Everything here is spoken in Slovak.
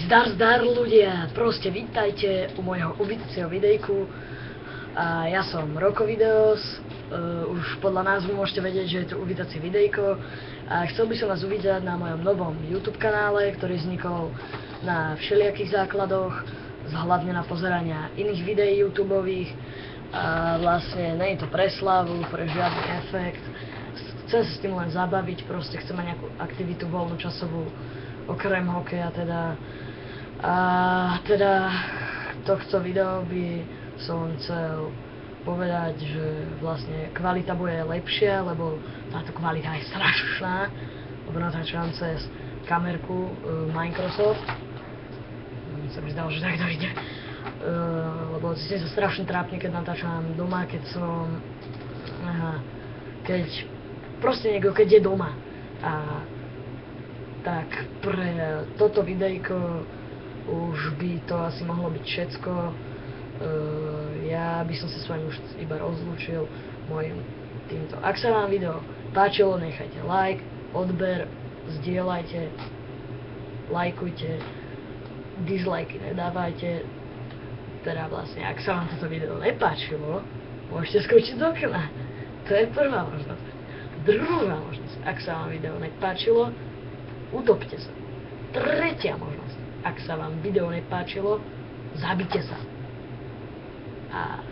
Zdar ľudia, proste vítajte u môjho uvítacieho videjku. Ja som Roko Videos, už podľa názvu môžete vedieť, že je to uvítacie videjko. A chcel by som vás uvítať na mojom novom YouTube kanále, ktorý vznikol na všelijakých základoch, hlavne na pozerania iných videí YouTubeových. A vlastne nie je to pre slavu, pre žiadny efekt. Chcem sa s tým len zabaviť, proste chcem mať nejakú aktivitu voľnočasovú, okrem hokeja teda. A teda tohto video by som chcel povedať, že vlastne kvalita bude lepšia, lebo táto kvalita je strašná, lebo natáčam cez kamerku Microsoft. Sa mi zdalo, že takto ide. Lebo cítim sa strašne trápne, keď natáčam doma, keď som... keď je doma. A tak pre toto videjko už by to asi mohlo byť všetko. Ja by som sa s vami už iba rozlúčil mojim týmto. Ak sa vám video páčilo, nechajte like, odber, zdieľajte, lajkujte, dislajky nedávajte. Teda vlastne, ak sa vám toto video nepáčilo, môžete skočiť do okna. To je prvá možnosť. Druhá možnosť, ak sa vám video nepáčilo, utopte sa. Tretia možnosť, ak sa vám video nepáčilo, zabite sa. A